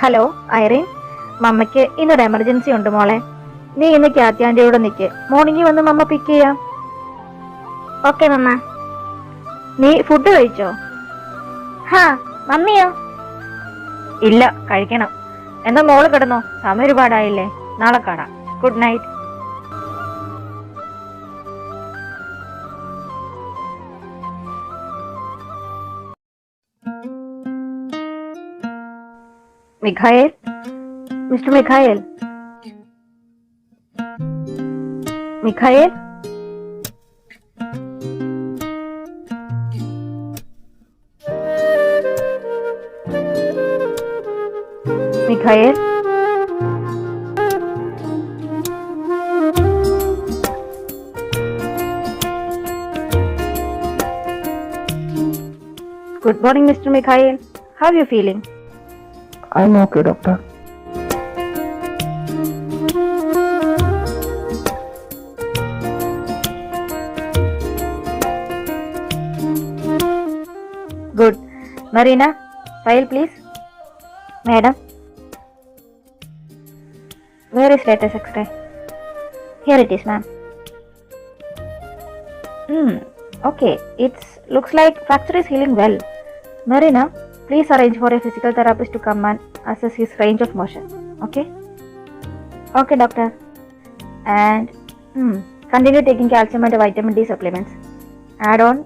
Hello Irene, മമ്മയ്ക്ക് ഇന്നൊരു emergency ഉണ്ട് മോളെ. നീ ഇന്ന് ക്യാത്തി ആന്റിയോടെ നിൽക്ക്. മോർണിംഗിൽ വന്ന് മമ്മ പിക്ക് ചെയ്യാം. ഓക്കെ മമ്മ. നീ ഫുഡ് കഴിച്ചോ? ഹാ, മമ്മിയോ? ഇല്ല, കഴിക്കണം. എന്താ മോള് കിടന്നോ? സമയം ഒരുപാടായില്ലേ. നാളെ കാണാം. Good night. Mikhael, mister Mikhael, Mikhael, Mikhael, good morning, Mr. Mikhail. How are you feeling? I'm okay, doctor. Good. Marina, file please. Madam. Where is latest X-ray? Here it is, ma'am. Okay. It looks like fracture is healing well. Marina, please arrange for a physical therapist to come and assess his range of motion. Okay? Okay, doctor. And continue taking calcium and vitamin D supplements. Add on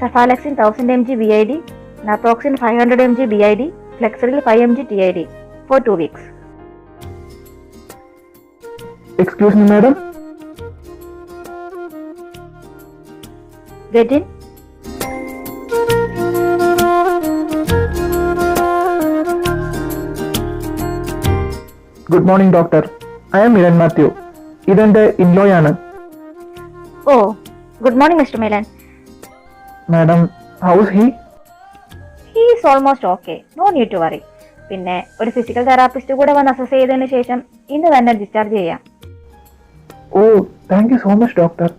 Cephalexin 1000 mg BID, Naproxen 500 mg BID, Flexeril 5 mg TID for 2 weeks. Excuse me, madam. Get in. Good morning, doctor. I am Milan Matthew. ഇതെന്റെ ഇൻലോയാണ്. Oh, good morning, Mr. Milan. Madam, how is he? He is almost okay. No need to worry. പിന്നെ ഒരു physical therapist കൂടെ വന്ന് assess ചെയ്തതിന് ശേഷം ഇന്ന് തന്നെ discharge ചെയ്യാം. Oh, thank you so much, doctor.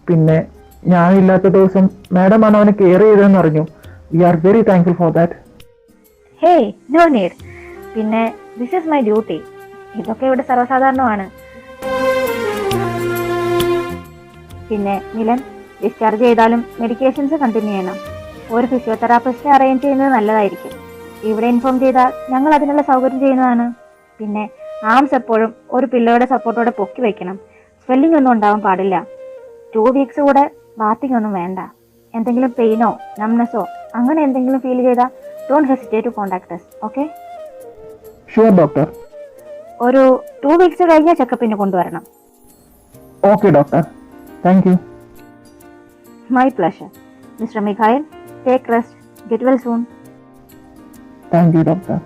പിന്നെ ഞാനില്ലാത്ത ദിവസം മാഡം ആണ് അവനെ കെയർ ചെയ്തതെന്ന് അറിഞ്ഞു. We are very thankful for that. Hey, no need. പിന്നെ this is my duty. ഇതൊക്കെ ഇവിടെ സർവ്വസാധാരണമാണ്. പിന്നെ മിലൻ, ഡിസ്ചാർജ് ചെയ്താലും മെഡിക്കേഷൻസ് കണ്ടിന്യൂ ചെയ്യണം. ഒരു ഫിസിയോതെറാപ്പിസ്റ്റിനെ അറേഞ്ച് ചെയ്യുന്നത് നല്ലതായിരിക്കും. ഇവിടെ ഇൻഫോം ചെയ്താൽ ഞങ്ങൾ അതിനുള്ള സൗകര്യം ചെയ്യുന്നതാണ്. പിന്നെ ആംസ് എപ്പോഴും ഒരു പില്ലോയുടെ സപ്പോർട്ടോടെ പൊക്കി വയ്ക്കണം. സ്വെല്ലിംഗ് ഒന്നും ഉണ്ടാവാൻ പാടില്ല. 2 weeks കൂടെ ബാത്തിങ് ഒന്നും വേണ്ട. എന്തെങ്കിലും പെയിനോ നംനെസ്സോ അങ്ങനെ എന്തെങ്കിലും ഫീൽ ചെയ്താൽ don't hesitate to contact us. Okay? Sure, doctor. ഒരു 2 weeks കഴിഞ്ഞാൽ ചെക്കപ്പിന് കൊണ്ടുവരണം. Okay, doctor. Thank you. My pleasure. Mr. Mikhail, take rest. Get well soon. Thank you, doctor.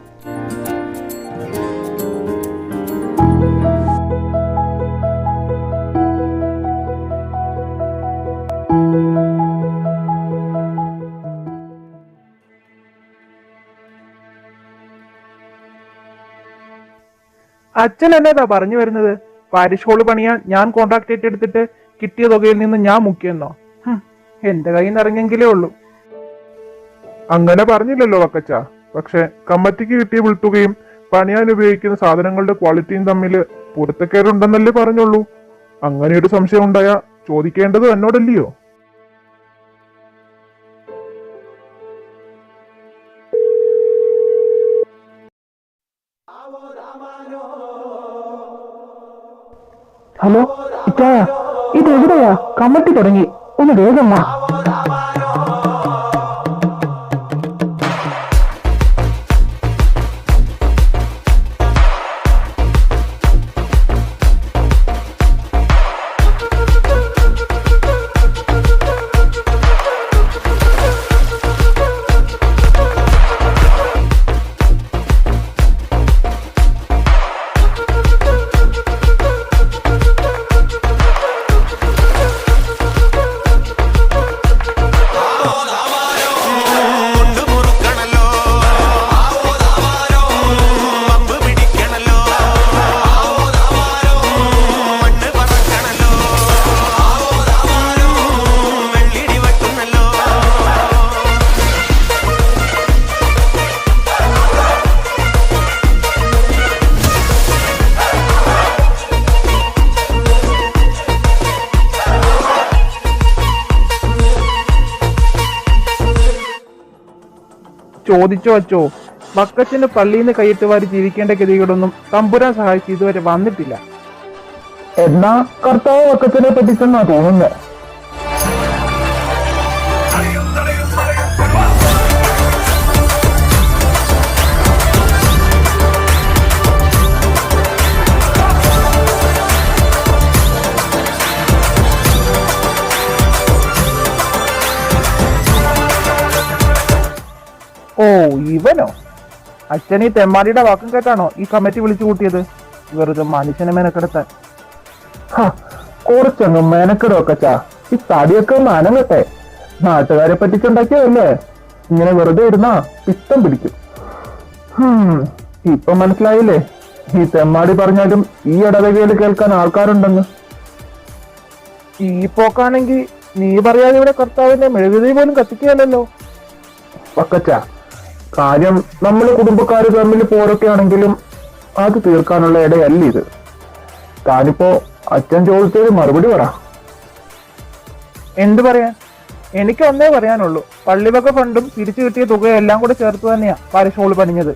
അച്ഛൻ എന്നതാ പറഞ്ഞു വരുന്നത്? പാരിഷ് ഹോള് പണിയാൻ ഞാൻ കോൺട്രാക്ട് ഏറ്റെടുത്തിട്ട് കിട്ടിയ തുകയിൽ നിന്ന് ഞാൻ മുക്കിയെന്നോ? എന്റെ കയ്യിൽ നിന്ന് ഇറങ്ങിയെങ്കിലേ ഉള്ളൂ. അങ്ങനെ പറഞ്ഞില്ലല്ലോ വക്കച്ച. പക്ഷെ കമ്മിറ്റിക്ക് കിട്ടിയ വിൽത്തുകയും പണിയാൻ ഉപയോഗിക്കുന്ന സാധനങ്ങളുടെ ക്വാളിറ്റിയും തമ്മിൽ പൊരുത്തക്കേടുണ്ടെന്നല്ലേ പറഞ്ഞുള്ളൂ. അങ്ങനെ ഒരു സംശയം ഉണ്ടായാ ചോദിക്കേണ്ടത് എന്നോടല്ലയോ? ഹലോ ഇറ്റായ, ഇത് എവിടെയാ? കമ്മിറ്റി തുടങ്ങി, ഒന്ന് വേഗം വാ. ചോദിച്ചോ അച്ചോ, വക്കച്ചന് പള്ളിയിൽ നിന്ന് കൈയിട്ട് വാരി ജീവിക്കേണ്ട ഗതികളൊന്നും തമ്പുരാൻ സഹായിച്ച് ഇതുവരെ വന്നിട്ടില്ല. എന്നാ കർത്താവ് വക്കച്ചനെ പറ്റിച്ചെന്നാ തോന്നുന്നത്. ഓ, ഇവനോ? അച്ഛൻ ഈ തെമ്മാടിയുടെ വാക്കും കേട്ടാണോ ഈ കമ്മിറ്റി വിളിച്ചു കൂട്ടിയത്? വെറുതെ മനുഷ്യനെ മെനക്കെടുത്താൻ. കുറച്ചൊന്നും മെനക്കെടുവക്കച്ചാ, ഈ തടിയൊക്കെ ഒന്ന് അനങ്ങട്ടെ. നാട്ടുകാരെ പറ്റിച്ചുണ്ടാക്കിയതല്ലേ, ഇങ്ങനെ വെറുതെ ഇരുന്നാ പിത്തം പിടിക്കും. ഇപ്പൊ മനസ്സിലായില്ലേ ഈ തെമ്മാടി പറഞ്ഞാലും ഈ ഇടവകയിൽ കേൾക്കാൻ ആൾക്കാരുണ്ടെന്ന്. ഈ പോക്കാണെങ്കിൽ നീ പറയാതെ ഇവിടെ കർത്താവിന്റെ മെഴുകുതിരി പോലും കത്തിക്കുകയല്ലോ. പക്കച്ച, കാര്യം നമ്മള് കുടുംബക്കാര് തമ്മിൽ പോരൊക്കെ ആണെങ്കിലും അത് തീർക്കാനുള്ള ഇടയല്ല ഇത്. താനിപ്പോ അച്ഛൻ ചോദിച്ചത് മറുപടി പറ. എന്തു പറയാൻ? എനിക്ക് ഒന്നേ പറയാനുള്ളൂ, പള്ളിവക ഫണ്ടും തിരിച്ചു കിട്ടിയ തുകയെല്ലാം കൂടെ ചേർത്ത് തന്നെയാ പാരിഷ് ഹോൾ പണിഞ്ഞത്.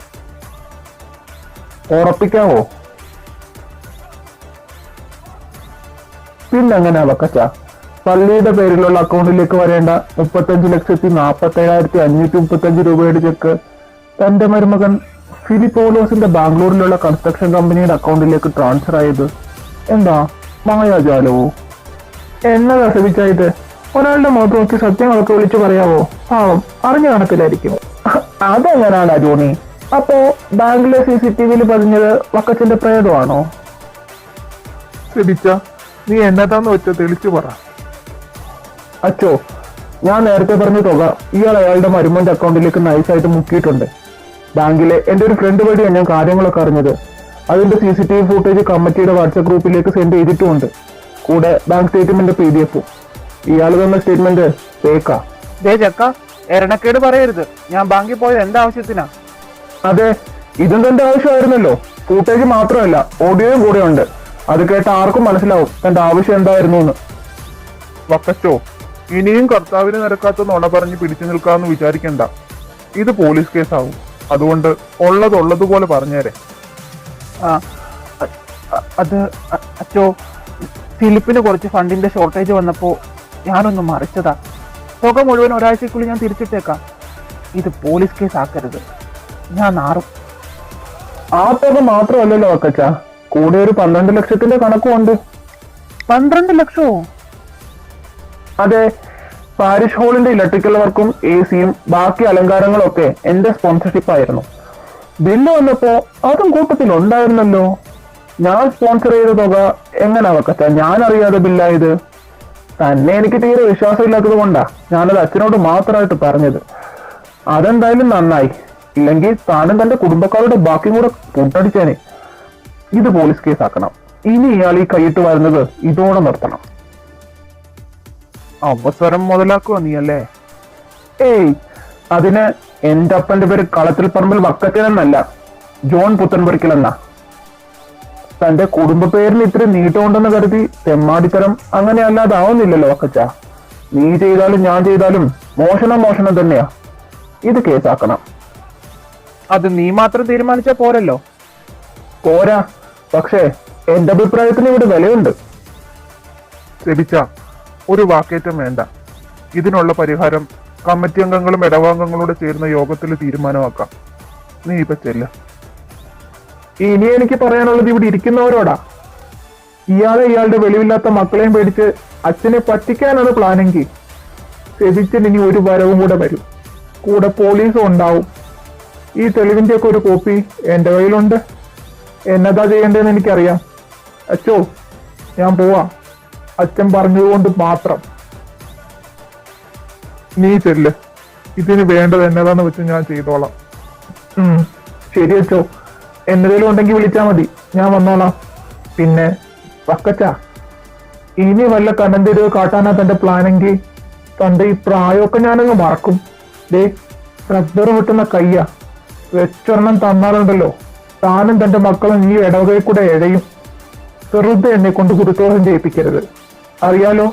ഉറപ്പിക്കാവോ? പിന്നെങ്ങനെ വക്കച്ച, പള്ളിയുടെ പേരിലുള്ള അക്കൗണ്ടിലേക്ക് വരേണ്ട 35,47,535 രൂപയുടെ ചെക്ക് തന്റെ മരുമകൻ ഫിലിപ്പോലോസിന്റെ ബാംഗ്ലൂരിലുള്ള കൺസ്ട്രക്ഷൻ കമ്പനിയുടെ അക്കൗണ്ടിലേക്ക് ട്രാൻസ്ഫർ ആയത് എന്താ മായാജാലവോ? എന്നതാ ശ്രമിച്ചായത്? ഒരാളുടെ മുഖത്ത് നോക്കി സത്യങ്ങളൊക്കെ വിളിച്ചു പറയാവോ? പാവം അറിഞ്ഞ കണക്കിലായിരിക്കും. അതെങ്ങനാണ് ജോണി? അപ്പോ ബാങ്കിലെ CCTV പതിഞ്ഞത് വക്കച്ചന്റെ പ്രേതമാണോ? ശ്രമിച്ച നീ എന്നതാന്ന് വെച്ച തെളിച്ചു പറ. അച്ചോ, ഞാൻ നേരത്തെ പറഞ്ഞ തുക ഇയാൾ അയാളുടെ മരുമന്റെ അക്കൗണ്ടിലേക്ക് നൈസായിട്ട് മുക്കിയിട്ടുണ്ട്. ബാങ്കിലെ എന്റെ ഒരു ഫ്രണ്ട് വഴിയാണ് ഞാൻ കാര്യങ്ങളൊക്കെ അറിഞ്ഞത്. അതിന്റെ CCTV ഫുട്ടേജ് കമ്മിറ്റിയുടെ വാട്സ്ആപ്പ് ഗ്രൂപ്പിലേക്ക് സെൻഡ് ചെയ്തിട്ടുമുണ്ട്. കൂടെ ബാങ്ക് സ്റ്റേറ്റ്മെന്റ് PDF-ഉം. ഇയാൾ തന്ന സ്റ്റേറ്റ്മെന്റ് ഫേക്കാ. ചക്ക, എരണക്കേട് പറയരുത്. ഞാൻ ബാങ്കിൽ പോയത് എന്താവശ്യത്തിനാ? അതെ, ഇതും തന്റെ ആവശ്യമായിരുന്നല്ലോ. ഫുട്ടേജ് മാത്രമല്ല, ഓഡിയോയും കൂടെ ഉണ്ട്. അത് കേട്ട ആർക്കും മനസ്സിലാവും തന്റെ ആവശ്യം എന്തായിരുന്നു എന്ന്. വക്കച്ചോ, ഇനിയും കർത്താവിന് നിരക്കാത്ത നുണ പറഞ്ഞ് പിടിച്ചു നിൽക്കാമെന്ന് വിചാരിക്കണ്ട. ഇത് പോലീസ് കേസാവും. അതുകൊണ്ട് ഉള്ളതുപോലെ പറഞ്ഞേരെ. അത് അച്ചോ, ഫിലിപ്പിന് കുറച്ച് ഫണ്ടിന്റെ ഷോർട്ടേജ് വന്നപ്പോ ഞാനൊന്ന് മറിച്ചതാ. തുക മുഴുവൻ ഒരാഴ്ചക്കുള്ളിൽ ഞാൻ തിരിച്ചിട്ടേക്കാം. ഇത് പോലീസ് കേസ് ആക്കരുത്, ഞാൻ നാറും. ആ തുക മാത്രമല്ലല്ലോ വക്കച്ച, കൂടെ ഒരു 12 ലക്ഷത്തിന്റെ കണക്കുമുണ്ട്. 12 ലക്ഷമോ? അതെ, പാരിഷ് ഹോളിന്റെ ഇലക്ട്രിക്കൽ വർക്കും AC-യും ബാക്കി അലങ്കാരങ്ങളും ഒക്കെ എന്റെ സ്പോൺസർഷിപ്പ് ആയിരുന്നു. ബില്ല് വന്നപ്പോ അതും കൂട്ടത്തിൽ ഉണ്ടായിരുന്നല്ലോ. ഞാൻ സ്പോൺസർ ചെയ്ത തുക എങ്ങനെ വക്കച്ച ഞാൻ അറിയാതെ ബില്ലായത്? തന്നെ എനിക്ക് തീരെ വിശ്വാസമില്ലാത്തത് കൊണ്ടാ ഞാനത് അച്ഛനോട് മാത്രമായിട്ട് പറഞ്ഞത്. അതെന്തായാലും നന്നായി, ഇല്ലെങ്കിൽ താനും തന്റെ കുടുംബക്കാരുടെ ബാക്കി കൂടെ പൊട്ടടിച്ചേനെ. ഇത് പോലീസ് കേസാക്കണം. ഇനി ഇയാൾ ഈ കൈയിട്ട് വരുന്നത് ഇതോടെ നിർത്തണം. അവസരം മുതലാക്കുക നീയല്ലേ? ഏയ്, അതിന് എന്റെ അപ്പന്റെ പേര് കളത്തിൽ പറമ്പിൽ വക്കച്ചനെന്നല്ല, ജോൺ പുത്തൻപുരയ്ക്കലെന്നാ. തന്റെ കുടുംബ പേരിൽ ഇത്തിരി നീട്ടമുണ്ടെന്ന് കരുതി തെമ്മാടിത്തരം അങ്ങനെ അല്ലാതാവുന്നില്ലല്ലോ വക്കച്ച. നീ ചെയ്താലും ഞാൻ ചെയ്താലും മോഷണം തന്നെയാ. ഇത് കേസാക്കണം. അത് നീ മാത്രം തീരുമാനിച്ചാ പോരല്ലോ. പോരാ, പക്ഷേ എന്റെ അഭിപ്രായത്തിന് ഇവിടെ വിലയുണ്ട്. ശ്രമിച്ച ഒരു വാക്കേറ്റം വേണ്ട. ഇതിനുള്ള പരിഹാരം കമ്മിറ്റി അംഗങ്ങളും ഇടവാംഗങ്ങളോട് ചേരുന്ന യോഗത്തിൽ തീരുമാനമാക്കാം. നീ ഇപ്പൊ ചെല്ല. ഇനി എനിക്ക് പറയാനുള്ളത് ഇവിടെ ഇരിക്കുന്നവരോടാ. ഇയാളുടെ വെളിവില്ലാത്ത മക്കളെയും പേടിച്ച് അച്ഛനെ പറ്റിക്കാനാണ് പ്ലാനെങ്കിൽ രവിച്ചൻ ഇനി ഒരു വരവും കൂടെ വരും. കൂടെ പോലീസും ഉണ്ടാവും. ഈ തെളിവിന്റെ ഒക്കെ ഒരു കോപ്പി എന്റെ കയ്യിലുണ്ട്. എന്നതാ ചെയ്യേണ്ടതെന്ന് എനിക്കറിയാം. അച്ചോ, ഞാൻ പോവാ. അച്ഛൻ പറഞ്ഞതുകൊണ്ട് മാത്രം. നീ ചെല്ല്. ഇതിന് വേണ്ടത് എന്നതാന്ന് വെച്ച് ഞാൻ ചെയ്തോളാം. ശരി അച്ചോ, എന്തെങ്കിലും ഉണ്ടെങ്കിൽ വിളിച്ചാൽ മതി, ഞാൻ വന്നോളാം. പിന്നെ വക്കച്ച, ഇനി വല്ല കണ്ണന്തിരിവ് കാട്ടാനാ തന്റെ പ്ലാനെങ്കിൽ തന്റെ ഈ പ്രായമൊക്കെ ഞാനങ്ങ് മറക്കും. റബ്ബർ വെട്ടുന്ന കയ്യ വെച്ചൊരെണ്ണം തന്നാലുണ്ടല്ലോ, താനും തന്റെ മക്കളും ഈ ഇടവകയിൽ കൂടെ എഴയും. വെറുതെ എന്നെ കൊണ്ട് ഗുരുത്വം ചെയ്യിപ്പിക്കരുത്. അറിയാലോ,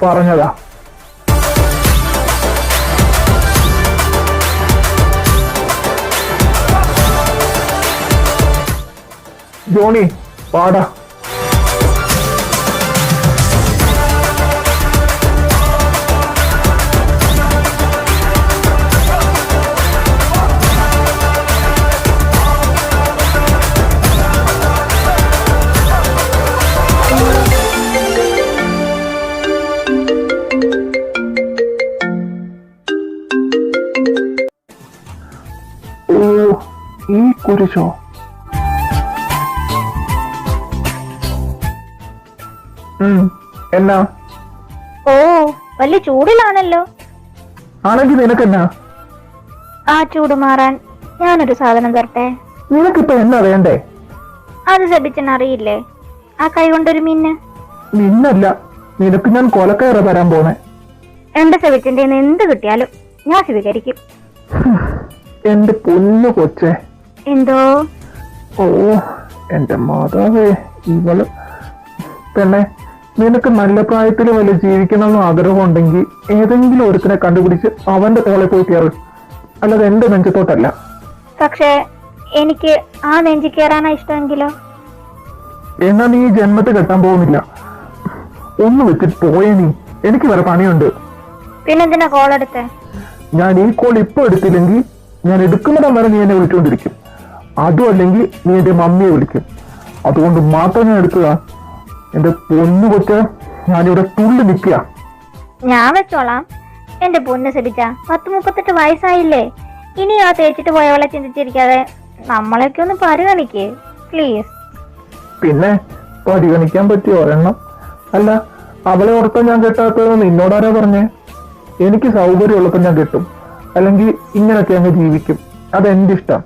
പറഞ്ഞതാ. ജോണി പാടാ. ഓ, ഈ കുരിശോ? എന്നാ ഓ വലിയ ചൂടിലാണല്ലോ. ആണെങ്കിൽ നിനക്കെന്നാ? ആ ചൂട് മാറാൻ ഞാനൊരു സാധനം തരട്ടെ. നിനക്കിപ്പോ എന്നാ വേണ്ടേ? അത് സെബിച്ചൻ അറിയില്ലേ, ആ കൈ കൊണ്ടൊരു മിന്ന്. നിന്നല്ല, നിനക്ക് ഞാൻ കൊലക്കയറ തരാൻ പോണേ. എന്റെ സെബിച്ചന്റെ എന്ത് കിട്ടിയാലും ഞാൻ സ്വീകരിക്കും. എന്റെ പൊന്നു കൊച്ചേ. എന്തോ? ഓ എന്റെ മാതാവേ, ഇവള്. പെണ്ണെ, നിനക്ക് നല്ല പ്രായത്തിൽ വല്ല ജീവിക്കണമെന്ന് ആഗ്രഹമുണ്ടെങ്കിൽ ഏതെങ്കിലും ഒരുത്തിനെ കണ്ടുപിടിച്ച് അവന്റെ തോളെ പോയി കയറ്, അല്ലാതെ എന്റെ നെഞ്ചത്തോട്ടല്ല. പക്ഷേ എനിക്ക് ആ നെഞ്ചി കയറാനാ ഇഷ്ടമെങ്കിലോ? എന്നാ നീ ഈ ജന്മത്തെ കെട്ടാൻ പോകുന്നില്ല. ഒന്ന് വെച്ചിട്ട് പോയേ നീ, എനിക്ക് വേറെ പണിയുണ്ട്. പിന്നെന്തിനാ കോൾ എടുത്തേ? ഞാൻ ഈ കോൾ ഇപ്പൊ എടുത്തില്ലെങ്കിൽ ഞാൻ എടുക്കുന്നിടം വരെ നീ എന്നെ വിളിച്ചുകൊണ്ടിരിക്കും. അതും അല്ലെങ്കിൽ നീ എന്റെ മമ്മിയെ വിളിക്കും. അതുകൊണ്ട് മാത്രം ഞാൻ എടുക്കുക. എന്റെ പൊന്നു കൊച്ച്, ഞാനിവിടെ തുള്ളി നിൽക്കുക. ഞാൻ വെച്ചോളാം. എന്റെ പൊന്ന് സെബിച്ച, 10-38 വയസ്സായില്ലേ? ഇനി ആ തേച്ചിട്ട് പോയവളെ ചിന്തിച്ചിരിക്കാതെ നമ്മളെയൊക്കെ ഒന്ന് പരിഗണിക്കേ പ്ലീസ്. പിന്നെ പരിഗണിക്കാൻ പറ്റിയ ഒരെണ്ണം അല്ല, അവളെ ഓർത്താ ഞാൻ കെട്ടാത്തതെന്ന് നിന്നോടാരാ പറഞ്ഞേ? എനിക്ക് സൗകര്യമുള്ളപ്പോൾ ഞാൻ കെട്ടും, അല്ലെങ്കിൽ ഇങ്ങനൊക്കെ അങ്ങ് ജീവിക്കും. അതെന്റെ ഇഷ്ടം.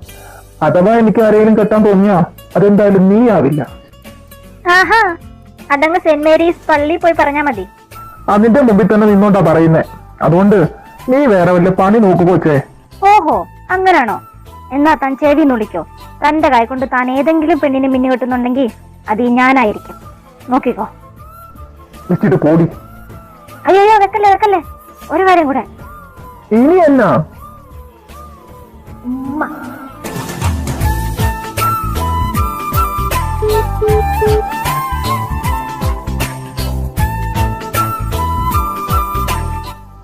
അഥവാ എനിക്ക് ആരെങ്കിലും കെട്ടാൻ തോന്നിയാ അതെന്തായാലും നീ ആവില്ല. ആഹാ, അതങ്ങ് സെന്റ് മേരീസ് പള്ളി പോയി പറഞ്ഞാ മതി. അതിന്റെ മുമ്പിൽ തന്നെ നിന്നോണ്ടാ പറയുന്നേ. അതുകൊണ്ട് നീ വേറെ വല്ല പണി നോക്കുപോച്ചേ. ഓഹോ, അങ്ങനാണോ? എന്നാ താൻ ചെവി നുളിക്കോ. തന്റെ കൈ കൊണ്ട് താൻ ഏതെങ്കിലും പെണ്ണിനെ മിന്നു കെട്ടുന്നുണ്ടെങ്കിൽ അത് ഈ ഞാനായിരിക്കും. നോക്കിക്കോ. വെച്ചിട്ട് പോടി. അയ്യോ വെക്കല്ലേ വെക്കല്ലേ. ഒരു കാര്യം കൂടെ. ഇനി എന്നാ? ഉമ്മ.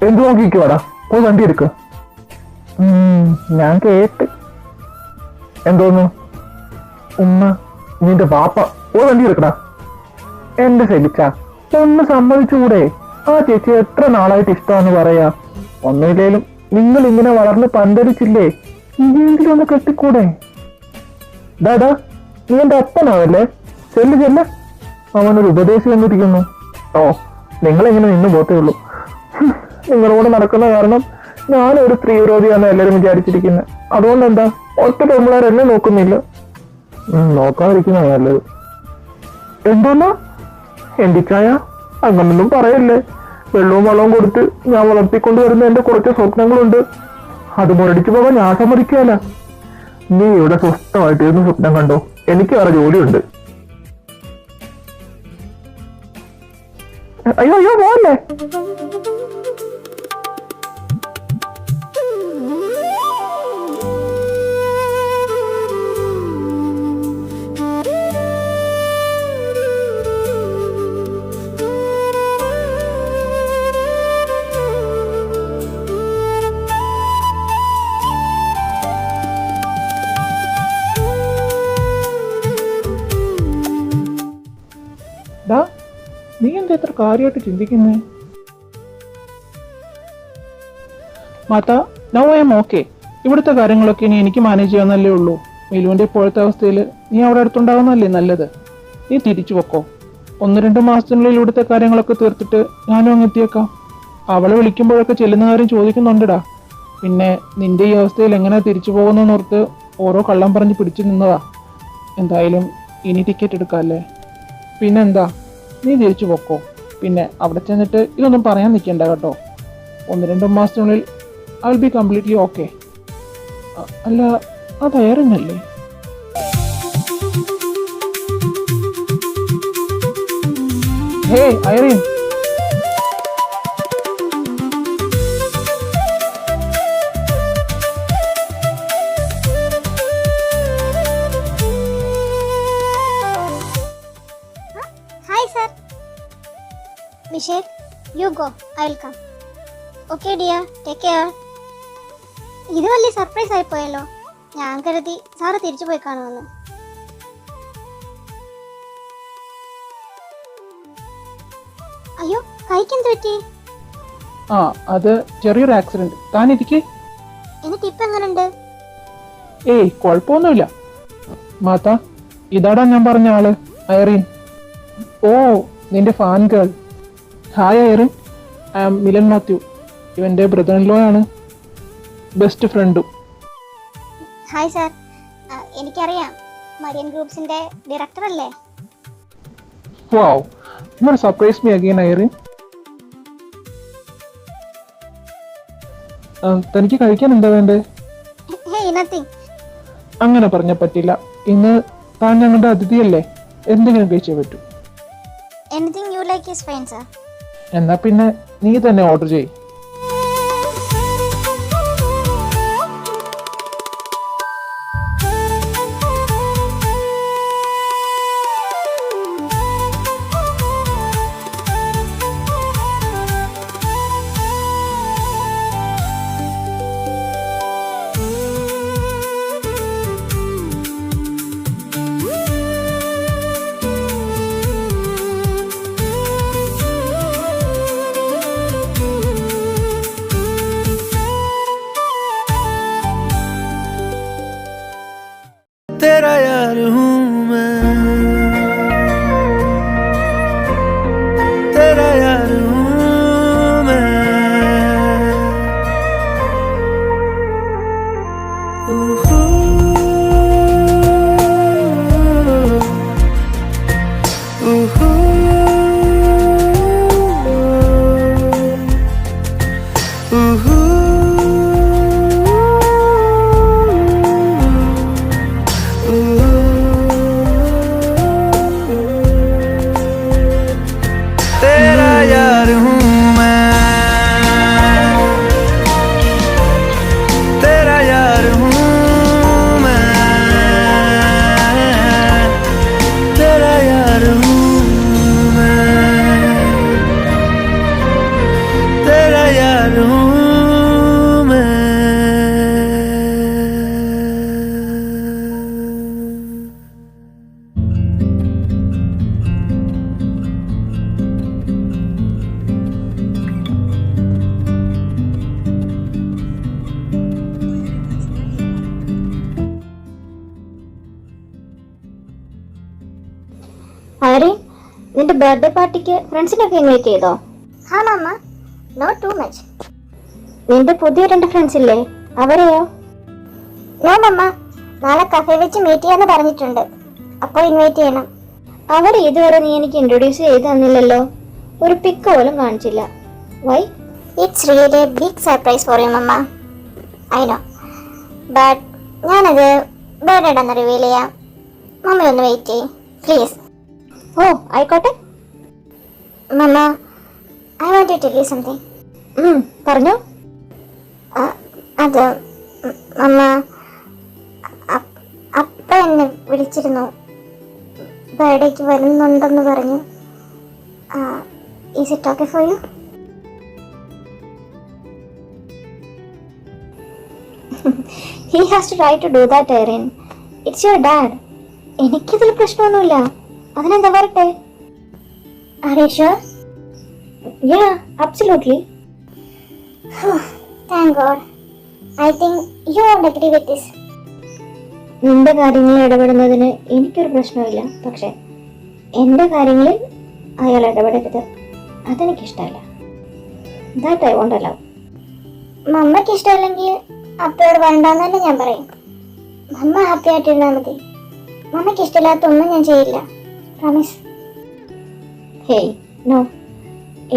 എന്തു നോക്കിക്കുവാടാ? പോയി വണ്ടി എടുക്ക. ഞാൻ കേട്ട്. എന്തോന്നു? ഉമ്മ നിന്റെ വാപ്പ. പോയി വണ്ടി എടുക്കടാ. എന്റെ സെലിച്ച, ഒന്ന് സമ്മതിച്ചുകൂടെ? ആ ചേച്ചി എത്ര നാളായിട്ട് ഇഷ്ടമാന്ന് പറയാ. ഒന്നുമില്ലേലും നിങ്ങൾ ഇങ്ങനെ വളർന്ന് പന്തരിച്ചില്ലേ, ഇനിയെങ്കിലും ഒന്ന് കെട്ടിക്കൂടെ? ഡാഡാ, നീ എന്റെ അപ്പനാവല്ലേ? ചെല്ല് ചെല്ല്. അവനൊരു ഉപദേശം എന്നിരിക്കുന്നു. ഓ, നിങ്ങളെങ്ങനെ നിന്ന് പോത്തേ ഉള്ളൂ. നിങ്ങളോട് നടക്കുന്ന കാരണം ഞാനൊരു സ്ത്രീ വിരോധിയാണെന്ന് എല്ലാവരും വിചാരിച്ചിരിക്കുന്നത്. അതുകൊണ്ട് എന്താ ഒറ്റ പെമ്പിളാർ എന്നെ നോക്കുന്നില്ല? നോക്കാതിരിക്കുന്ന നല്ലത്. എന്തോന്നാ എന്തിച്ചായ? അങ്ങനൊന്നും പറയല്ലേ. വെള്ളവും വളവും കൊടുത്ത് ഞാൻ വളർത്തിക്കൊണ്ട് വരുന്ന എന്റെ കുറച്ച് സ്വപ്നങ്ങളുണ്ട്. അത് മുരടിച്ചു പോകാൻ ഞാൻ സമ്മതിക്കുകയല്ല. നീ ഇവിടെ സ്വസ്ഥമായിട്ടിരുന്ന് സ്വപ്നം കണ്ടോ. എനിക്ക് വേറെ ജോലിയുണ്ട്. അയ്യോ അയ്യോ പോവല്ലേ. നീ എന്താ എത്ര കാര്യമായിട്ട് ചിന്തിക്കുന്നേ? മാത, നോ ഐ എം ഓക്കെ. ഇവിടുത്തെ കാര്യങ്ങളൊക്കെ ഇനി എനിക്ക് മാനേജ് ചെയ്യാന്നല്ലേ ഉള്ളൂ. മിലുവിന്റെ ഇപ്പോഴത്തെ അവസ്ഥയിൽ നീ അവിടെ അടുത്തുണ്ടാവുന്നല്ലേ നല്ലത്. നീ തിരിച്ചു വെക്കോ. 1-2 മാസത്തിനുള്ളിൽ ഇവിടുത്തെ കാര്യങ്ങളൊക്കെ തീർത്തിട്ട് ഞാനും അങ്ങ് എത്തിയേക്കാം. അവളെ വിളിക്കുമ്പോഴൊക്കെ ചെല്ലുന്ന കാര്യം ചോദിക്കുന്നുണ്ടടാ. പിന്നെ നിന്റെ ഈ അവസ്ഥയിൽ എങ്ങനെ തിരിച്ചു പോകുന്നോർത്ത് ഓരോ കള്ളം പറഞ്ഞ് പിടിച്ചു നിന്നതാ. എന്തായാലും ഇനി ടിക്കറ്റ് എടുക്കാല്ലേ. പിന്നെന്താ, നീ തിരിച്ചു പൊക്കോ. പിന്നെ അവിടെ ചെന്നിട്ട് ഇതൊന്നും പറയാൻ നിൽക്കണ്ട കേട്ടോ. 1-2 മാസത്തിനുള്ളിൽ I will be completely okay. അല്ല, അത് ഐറിനല്ലേ? Hey Irene. Go, I will come. Okay dear, take care. ഇത് വലിയ സർപ്രൈസ് ആയിപ്പോയല്ലോ. ഞാൻ കരുതി സാറ് തിരിച്ചു പോയി കാണുമെന്ന്. അയ്യോ, കൈക്കെന്ത് പറ്റി? ആ അത് ചെറിയൊരു ആക്സിഡന്റ്. താൻ ഇരിക്കേ. എന്നിട്ട് ഇപ്പൊ എങ്ങനുണ്ട്? ഏയ് കുഴപ്പമൊന്നുമില്ല. മാത്ത, ഇതാടാ ഞാൻ പറഞ്ഞ ആള്, ഐറിൻ. ഓ, നിന്റെ fan girl. Hi Irene, I am Milan Mathew. ഇവന്റെ ബ്രദർ ഇൻ ലോ ആണ്, ബെസ്റ്റ് ഫ്രണ്ടും. ഹായ് സാർ, എനിക്കറിയാം, മരിയൻ ഗ്രൂപ്പ്സിന്റെ ഡയറക്ടർ അല്ലേ? Wow, you are surprise me again Irene. തനിക്ക് കഴിക്കാൻ എന്താ വേണ്ടേ? Hey, nothing. അങ്ങനെ പറഞ്ഞ പറ്റില്ല. ഇന്ന് താൻ ഞങ്ങളുടെ അതിഥിയല്ലേ, എന്തെങ്കിലും കഴിച്ചേ പറ്റൂ. Anything you like is fine sir. എന്നാ പിന്നെ നീ തന്നെ ഓർഡർ ചെയ്. तेरा यार हूँ मैं, तेरा यार हूँ मैं। ऊहू, ऊहू, ऊहू। तेरा यार हूँ मैं, तेरा यार हूँ मैं, तेरा यार हूँ मैं, तेरा यार हूँ मैं। ഐറിൻ, നിന്റെ ബർത്ത്ഡേ പാർട്ടിക്ക് ഫ്രണ്ട്സിനൊക്കെ ഇൻവൈറ്റ് ചെയ്തോ? ഹാ മമ്മ, നോട്ട് ടു മച്ച്. നിന്റെ പുതിയ 2 ഫ്രണ്ട്സ് ഇല്ലേ, അവരെയോ? നോ മമ്മ, നാളെ കഫേ വെച്ച് മീറ്റ് ചെയ്യാന്ന് പറഞ്ഞിട്ടുണ്ട്. അപ്പോൾ ഇൻവൈറ്റ് ചെയ്യണം. അവരെ ഇതുവരെ നീ എനിക്ക് ഇൻട്രൊഡ്യൂസ് ചെയ്ത് തന്നില്ലല്ലോ, ഒരു പിക്ക് പോലും കാണിച്ചില്ല. Why? It's really a big surprise for you mamma. I know, but ഞാനത് ബർത്ത്ഡേ റിവീൽ ചെയ്യാം. മമ്മ ഒന്ന് വെയിറ്റ് ചെയ്യ് പ്ലീസ്. ഓ ആയിക്കോട്ടെ. Mamma, I want to tell you something. പറഞ്ഞോ. അത് മമ്മ, അപ്പ എന്നെ വിളിച്ചിരുന്നു, ബർത്ത്ഡേക്ക് വരുന്നുണ്ടെന്ന് പറഞ്ഞു. Is it okay for you? He has to try to do that, Erin. It's your dad. എനിക്കതിൽ പ്രശ്നമൊന്നുമില്ല, അതിനെന്താ വരട്ടെ. Are you sure? Yeah, absolutely. Thank God. I think you won't agree with this. നിന്റെ കാര്യങ്ങളിൽ ഇടപെടുന്നതിന് എനിക്കൊരു പ്രശ്നമില്ല, പക്ഷെ എൻ്റെ കാര്യങ്ങളിൽ അയാൾ ഇടപെടരുത്, അതെനിക്കിഷ്ടമല്ല. That I won't allow. മമ്മയ്ക്ക് ഇഷ്ടമല്ലെങ്കിൽ അപ്പയോട് വേണ്ടെന്നല്ല ഞാൻ പറയും. മമ്മ ഹാപ്പി ആയിട്ടിരുന്നാൽ മതി. മമ്മയ്ക്ക് ഇഷ്ടമില്ലാത്ത ഒന്നും ഞാൻ ചെയ്യില്ല, പ്രോമിസ്. ഹേയ് നോ,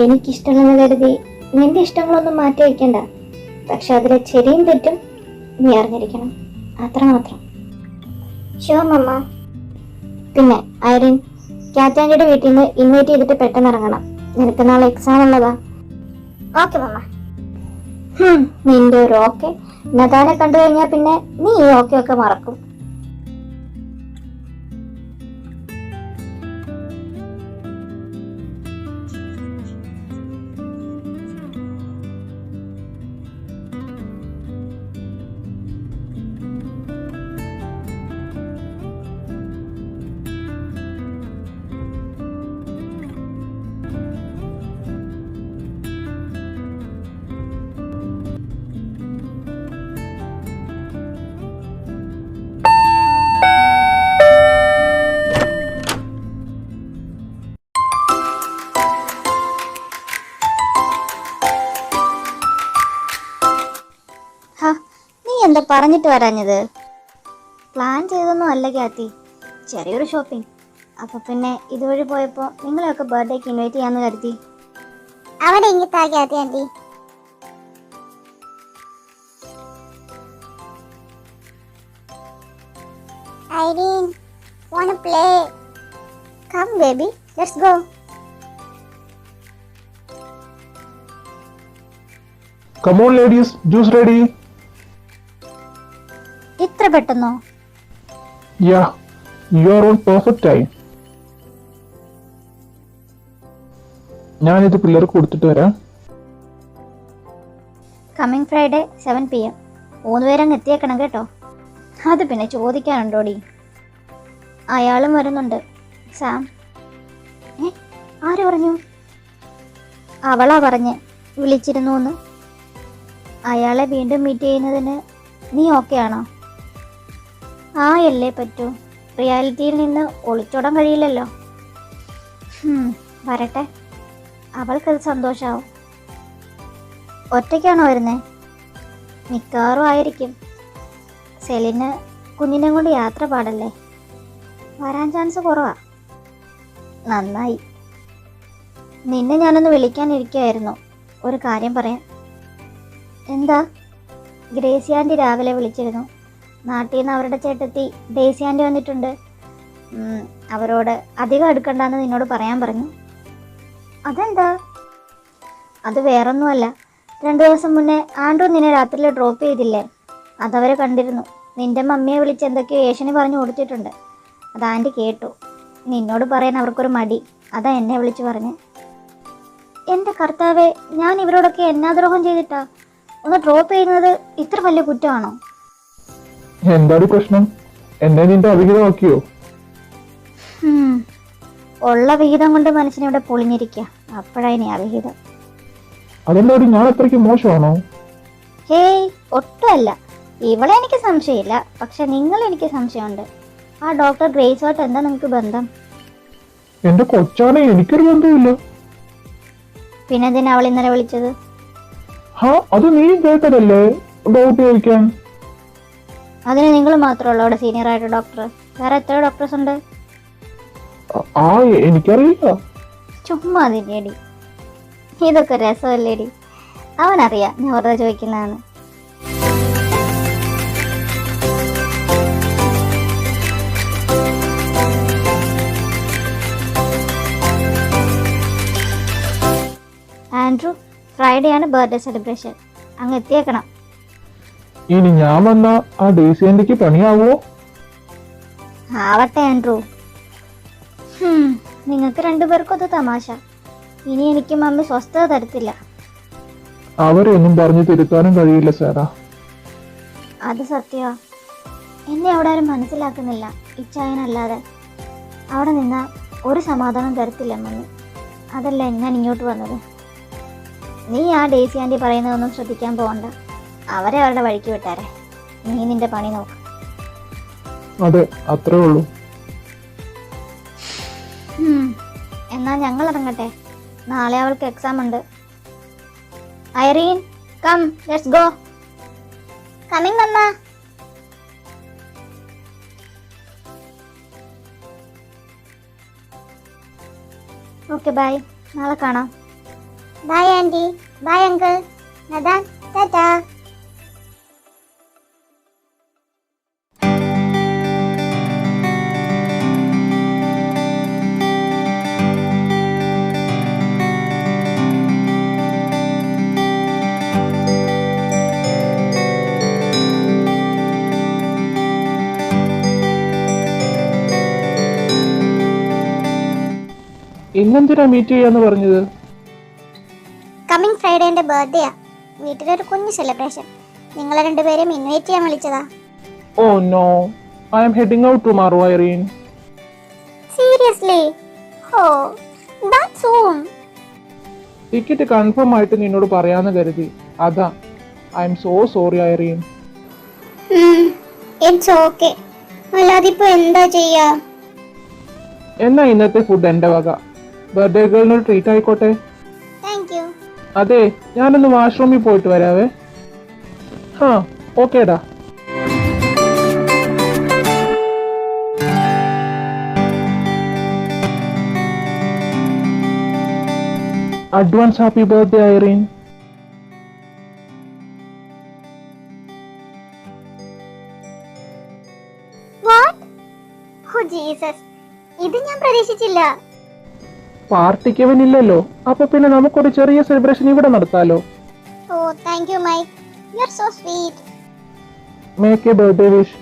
എനിക്കിഷ്ടമെന്ന് കരുതി നിന്റെ ഇഷ്ടങ്ങളൊന്നും മാറ്റി വയ്ക്കണ്ട. പക്ഷെ അതിലെ ശരിയും തെറ്റും നീ അറിഞ്ഞിരിക്കണം, അത്രമാത്രം. ഷുവർ മമ്മ. പിന്നെ ഐറിൻ, ക്യാറ്റാൻഡിയുടെ വീട്ടിൽ നിന്ന് ഇൻവൈറ്റ് ചെയ്തിട്ട് പെട്ടെന്ന് ഇറങ്ങണം, നിനക്ക് നാളെ എക്സാം ഉള്ളതാ. ഓക്കെ മമ്മ. നിന്റെ ഒരു ഓക്കെ നദാനെ കണ്ടു കഴിഞ്ഞാൽ പിന്നെ നീ ഈ ഓക്കെ ഒക്കെ മറക്കും. എന്താ പറഞ്ഞിട്ട് വരാഞ്ഞത്? പ്ലാൻ ചെയ്തൊന്നും അല്ല കാത്തി, ചെറിയൊരു ഷോപ്പിംഗ്. അപ്പൊ പിന്നെ ഇതുവഴി പോയപ്പോ നിങ്ങളെയൊക്കെ ബർത്ത്ഡേക്ക് ഇൻവൈറ്റ് ചെയ്യാന്ന് കരുതി. അവിടെ ഇങ്ങത്താ ക്യാത്തി anti. Irene, wanna play? Come baby, let's go. Come on ladies, juice ready? ഇത്ര പെട്ടെന്നോ? Yeah, you are on perfect time. ഞാനിത് പിള്ളേർക്ക് കൊടുത്തിട്ട് വരാം. കമ്മിങ് ഫ്രൈഡേ 7 PM 3 പേരങ്ങ് എത്തിയേക്കണം കേട്ടോ. അത് പിന്നെ ചോദിക്കാനുണ്ടോടി? അയാളും വരുന്നുണ്ട്, സാം. ആര് പറഞ്ഞു? അവളാ പറഞ്ഞ് വിളിച്ചിരുന്നു എന്ന്. അയാളെ വീണ്ടും മീറ്റ് ചെയ്യുന്നതിന് നീ ഓക്കെ ആണോ? ആയല്ലേ പറ്റൂ, റിയാലിറ്റിയിൽ നിന്ന് ഒളിച്ചോടാൻ കഴിയില്ലല്ലോ. വരട്ടെ, അവൾക്കത് സന്തോഷാവും. ഒറ്റയ്ക്കാണോ വരുന്നേ? മിക്കവാറും ആയിരിക്കും. സെലിന് കുഞ്ഞിനെ കൊണ്ട് യാത്ര പാടല്ലേ, വരാൻ ചാൻസ് കുറവാ. നന്നായി. നിന്നെ ഞാനൊന്ന് വിളിക്കാനിരിക്കുകയായിരുന്നു, ഒരു കാര്യം പറയാൻ. എന്താ? ഗ്രേസി ആൻറ്റി രാവിലെ വിളിച്ചിരുന്നു. നാട്ടിൽ നിന്ന് അവരുടെ ചേട്ടത്തി ഡേസി ആൻറ്റി വന്നിട്ടുണ്ട്. അവരോട് അധികം അടുക്കണ്ടെന്ന് നിന്നോട് പറയാൻ പറഞ്ഞു. അതെന്താ? അത് വേറൊന്നുമല്ല, 2 ദിവസം മുന്നേ ആൻഡ്രു നിന്നെ രാത്രിയിൽ ഡ്രോപ്പ് ചെയ്തില്ലേ, അതവരെ കണ്ടിരുന്നു. നിന്റെ മമ്മിയെ വിളിച്ച് എന്തൊക്കെയോ ഏഷണി പറഞ്ഞു കൊടുത്തിട്ടുണ്ട്. അത് ആൻറ്റി കേട്ടു. നിന്നോട് പറയാൻ അവർക്കൊരു മടി, അതാ എന്നെ വിളിച്ച് പറഞ്ഞ്. എൻ്റെ കർത്താവേ, ഞാൻ ഇവരോടൊക്കെ എന്നാ ദ്രോഹം ചെയ്തിട്ടാ? ഒന്ന് ഡ്രോപ്പ് ചെയ്യുന്നത് ഇത്ര വലിയ കുറ്റമാണോ? എന്താണ് പ്രശ്നം? എന്നെ നിന്റെ അവിഹിതമാക്കിയോ? ഉള്ള വിഹിതം കൊണ്ട് മനുഷ്യനിവിടെ പൊളിഞ്ഞിരിക്കുക, അപ്പോഴായി അവിഹിതം. അതെന്താടി, ഞാൻ അത്രയ്ക്ക് മോശമാണോ? ഹേയ്, ഒട്ടുമല്ല. ഇവളെ എനിക്ക് സംശയമില്ല, പക്ഷെ നിങ്ങൾ എനിക്ക് സംശയമുണ്ട്. ആ ഡോക്ടർ ഗ്രേസുമായിട്ട് എന്താ നിങ്ങൾക്ക് ബന്ധം? എന്റെ കൊച്ചാണെ, എനിക്കൊരു ബന്ധമില്ല. പിന്നെന്തിനാ അവൾ ഇന്നലെ വിളിച്ചത്? അത് നീ കേട്ടതല്ലേ, ഡൗട്ട് ചോദിക്കാൻ. അതിന് നിങ്ങൾ മാത്രമല്ലോ അവിടെ സീനിയർ ആയിട്ട് ഡോക്ടർ? വേറെ എത്ര ഡോക്ടേഴ്സ് ഉണ്ട്? എനിക്കറിയില്ല. ചുമ്മാ അതില്ലേടി, ഇതൊക്കെ രസമല്ലേടി. അവനറിയാം ഞാൻ വെറുതെ ചോദിക്കുന്നതാണ്. ആൻഡ്രു, ഫ്രൈഡേ ആണ് ബർത്ത്ഡേ സെലിബ്രേഷൻ, അങ്ങ് എത്തിയേക്കണം. ഇനി ഞാൻ വന്ന ആ ഡേസി ആന്റിക്ക് പണിയാവോ? ആവട്ടെ ആൻഡ്രു. നിങ്ങൾക്ക് 2 പേർക്കും അത് തമാശ. ഇനി എനിക്ക് മമ്മി സ്വസ്ഥത തരത്തില്ല. അവരെ ഒന്നും പറഞ്ഞു തിരുത്താനും കഴിയില്ല സാറാ. അത് സത്യമാ. എന്നെ അവിടെ ആരും മനസ്സിലാക്കുന്നില്ല, ഇച്ചായനല്ലാതെ. അവിടെ നിന്നാ ഒരു സമാധാനം തരത്തില്ല മമ്മി. അതല്ല ഞാൻ ഇങ്ങോട്ട് വന്നത്. നീ ആ ഡേസി ആൻറ്റി പറയുന്നതൊന്നും ശ്രദ്ധിക്കാൻ പോകണ്ട. അവരെ അവരുടെ വഴിക്ക് വിട്ടാരെ. നീ നിന്റെ പണി നോക്ക്. അതെ, അത്രേ ഉള്ളൂ. എന്നാ ഞങ്ങൾ ഇറങ്ങട്ടെ, നാളെ അവൾക്ക് എക്സാം ഉണ്ട്. Irene, come, let's go. Coming mamma. Okay, bye, നാളെ കാണാം. Bye aunty, bye uncle, Nathan, tata. ഇന്നെന്തിനാ മീറ്റ് ചെയ്യാന്ന് പറഞ്ഞത്? കമ്മിങ് ഫ്രൈഡേ എൻ്റെ ബർത്ത്ഡേയാ. വീട്ടിലൊരു കുഞ്ഞു സെലിബ്രേഷൻ. നിങ്ങളെ 2 പേരെയും ഇൻവൈറ്റ് ചെയ്യാൻ വിളിച്ചതാ. Oh no, I am heading out tomorrow Irene. Seriously? Oh, that soon. Ticket confirm ആയിട്ട് നിന്നോട് പറയാന്ന് കരുതി, അതാ. I'm so sorry Irene. It's okay. അല്ലാതെ ഇപ്പൊ എന്താ ചെയ്യാ? എന്നാ ഇന്നത്തെ ഫുഡ് എന്റെ വക. ബർത്ത്ഡേ ഗേളിനൊരു ട്രീറ്റ് ആയിക്കോട്ടെ. Thank you. അതെ, ഞാനൊന്ന് വാഷ്റൂമിൽ പോയിട്ട് വരാവേ. ഓക്കേടാ. Advance happy birthday Irene. What? Oh Jesus, ഇത് ഞാൻ പ്രതീക്ഷിച്ചില്ല. പാർട്ടിക്ക് അവനില്ലല്ലോ, അപ്പൊ പിന്നെ നമുക്കൊരു ചെറിയ സെലിബ്രേഷൻ ഇവിടെ നടത്താലോ. Oh thank you Mike, you are so sweet. Make a birthday wish.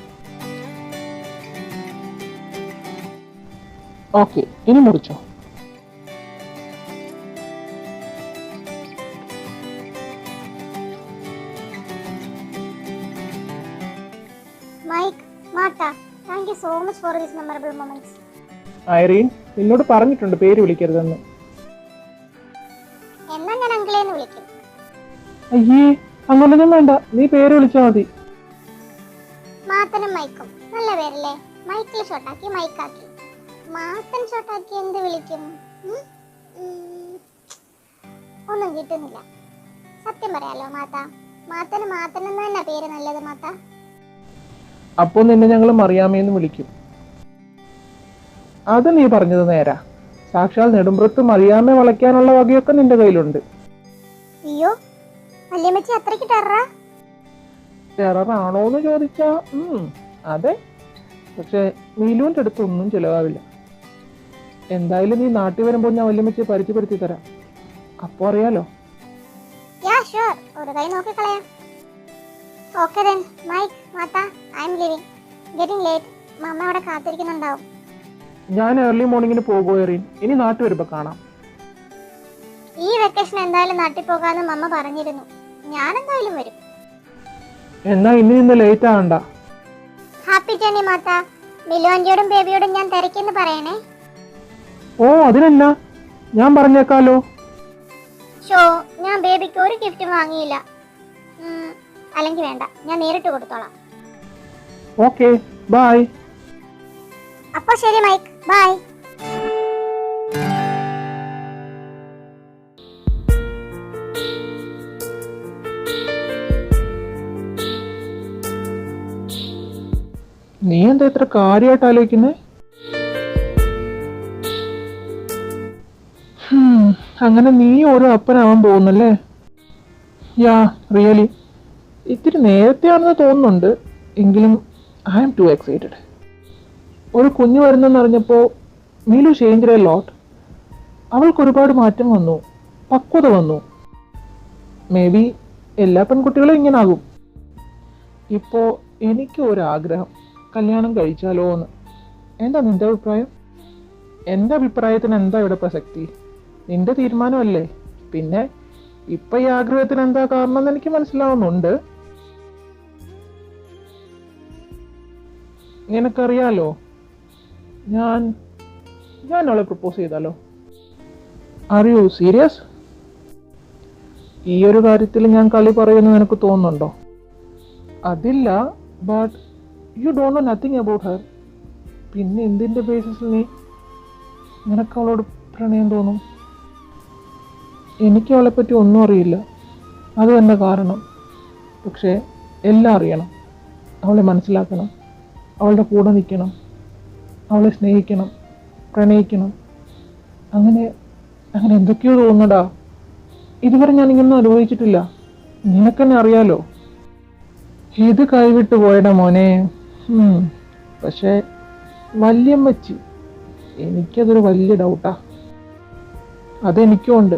Okay, ഇനി മുറിച്ചോ. Mike, Martha, thank you so much for these memorable moments. Irene, നിന്നോട് പറഞ്ഞിട്ടുണ്ട് പേര് വിളിക്കരുതെന്ന്. എന്നാ ഞാൻ അങ്കിളേന്ന് വിളിക്കും. അയ്യേ, അങ്ങനൊന്നും വേണ്ട, നീ പേര് വിളിച്ചാ മതി. മാത്തനും മൈക്കും നല്ല പേരല്ലേ? മൈക്കിൽ ഷോട്ടാക്കി മൈക്കാക്കി. മാത്തൻ ഷോട്ടാക്കി എന്ത് വിളിക്കും? ഒന്നും കിട്ടുന്നില്ല. സത്യം പറയാലോ മാത്ത, മാത്തന് മാത്തൻ എന്ന് തന്നെ പേര് നല്ലത് മാത്ത. അപ്പൊ നിന്നെ ഞങ്ങൾ മറിയാമേന്ന് വിളിക്കും. അത് നീ പറഞ്ഞത് നേരാ. സാക്ഷാൽ നെടുമ്പ്രത്ത് മറിയാമെ വളയ്ക്കാനുള്ള വകയൊക്കെ നിന്റെ കയ്യിലുണ്ട്. അയ്യോ, വല്യമ്മച്ചി അത്രയ്ക്ക് ടെററാ? ടെററാണോന്ന് ചോദിച്ചാ അതെ. പക്ഷെ നീലുവിന്റെ അടുത്ത് ഒന്നും ചിലവാവില്ല. എന്തായാലും നീ നാട്ടിൽ വരുമ്പോൾ ഞാൻ വല്യമ്മച്ചിയെ പരിചയപ്പെടുത്തി തരാം. അപ്പൊ അറിയാലോ. യാ ഷുവർ, ഒരു കൈ നോക്കി കളയാം. Okay then Mike, Martha, I am leaving. Getting late. മമ്മ അവിടെ കാത്തിരിക്കുന്നുണ്ടാവും. ഞാൻ ഏർലി മോർണിംഗിന് പോകുമോ എറീൻ? ഇനി നാട്ടിൽ വരുമ്പോ കാണാം. ഈ വെക്കേഷൻ എന്തായാലും നാട്ടിൽ പോകാന്ന് മമ്മ പറഞ്ഞിരുന്നു. ഞാൻ എന്തായാലും വരും. എന്നാ ഇനി നിന്ന് ലേറ്റ് ആവണ്ട. Happy journey മാത്ത. മിലു ആന്റിയോടും ബേബിയോടും ഞാൻ തിരക്കെന്ന് പറയണേ. ഓ അതിനല്ല, ഞാൻ പറഞ്ഞേക്കാലോ. ഷോ, ഞാൻ ബേബിക്ക് ഒരു ഗിഫ്റ്റും വാങ്ങിയില്ല. അല്ലെങ്കിൽ വേണ്ട, ഞാൻ നേരിട്ട് കൊടുത്തോളാം. Okay, bye. അപ്പൊ ശരി മൈക്ക്, ബൈ. നീ എന്താ ഇത്ര കാര്യമായിട്ട് ആലോചിക്കുന്നേ? അങ്ങനെ നീ ഓരോ അപ്പനാവാൻ പോകുന്നല്ലേ? യാ റിയലി. ഇത്തിരി നേരത്തെയാണെന്ന് തോന്നുന്നുണ്ട്, എങ്കിലും ഐ ആം ടു എക്സൈറ്റഡ്. ഒരു കുഞ്ഞു വരുന്നെന്ന് അറിഞ്ഞപ്പോൾ നീലു ചേഞ്ച് എ ലോട്ട്. അവൾക്ക് ഒരുപാട് മാറ്റം വന്നു, പക്വത വന്നു. മേ ബി എല്ലാ പെൺകുട്ടികളും ഇങ്ങനെ ആകും. ഇപ്പോൾ എനിക്ക് ഒരാഗ്രഹം, കല്യാണം കഴിച്ചാലോ എന്ന്. എന്താ നിന്റെ അഭിപ്രായം? എൻ്റെ അഭിപ്രായത്തിന് എന്താ ഇവിടെ പ്രസക്തി? നിന്റെ തീരുമാനമല്ലേ. പിന്നെ ഇപ്പൊ ഈ ആഗ്രഹത്തിന് എന്താ കാരണം എന്ന് എനിക്ക് മനസ്സിലാവുന്നുണ്ട്. നിനക്കറിയാലോ, ഞാൻ അവളെ പ്രപ്പോസ് ചെയ്താലോ? Are you serious? ഈ ഒരു കാര്യത്തിൽ ഞാൻ കളി പറയുമെന്ന് നിനക്ക് തോന്നുന്നുണ്ടോ? അതില്ല, but you don't know nothing about Har. പിന്നെ എന്തിൻ്റെ ബേസിസിൽ നിനക്ക് അവളോട് പ്രണയം തോന്നും? എനിക്ക് അവളെപ്പറ്റി ഒന്നും അറിയില്ല, അത് തന്നെ കാരണം. പക്ഷേ എല്ലാം അറിയണം. അവളെ മനസ്സിലാക്കണം, അവളുടെ കൂടെ നിൽക്കണം, അവളെ സ്നേഹിക്കണം, പ്രണയിക്കണം. അങ്ങനെ എന്തൊക്കെയോ തോന്നടാ. ഇതുവരെ ഞാനിങ്ങനൊന്നും അനുഭവിച്ചിട്ടില്ല. നിനക്കെന്നെ അറിയാലോ. ഇത് കൈവിട്ട് പോയടാ മോനെ. പക്ഷേ വല്യമ്മച്ചി, എനിക്കതൊരു വലിയ ഡൗട്ടാ. അതെനിക്കും ഉണ്ട്.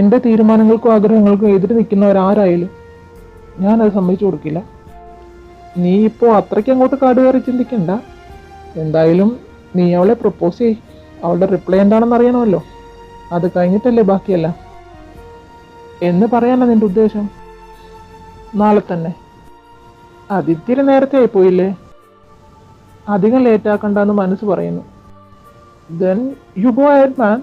എൻ്റെ തീരുമാനങ്ങൾക്കും ആഗ്രഹങ്ങൾക്കും എതിര് നിൽക്കുന്നവരാരായാലും ഞാനത് സമ്മതിച്ചു കൊടുക്കില്ല. നീ ഇപ്പോൾ അത്രയ്ക്ക് അങ്ങോട്ട് കാടുകയറി ചിന്തിക്കണ്ട. എന്തായാലും നീ അവളെ പ്രപ്പോസ് ചെയ്യ്. അവളുടെ റിപ്ലൈ എന്താണെന്ന് അറിയണമല്ലോ. അത് കഴിഞ്ഞിട്ടല്ലേ ബാക്കിയല്ല. എന്ന് പറയാനാ നിന്റെ ഉദ്ദേശം? നാളെ തന്നെ? അതിത്തിരി നേരത്തെ ആയിപ്പോയില്ലേ? അധികം ലേറ്റ് ആക്കണ്ടെന്ന് മനസ്സ് പറയുന്നു. Then you go ahead man.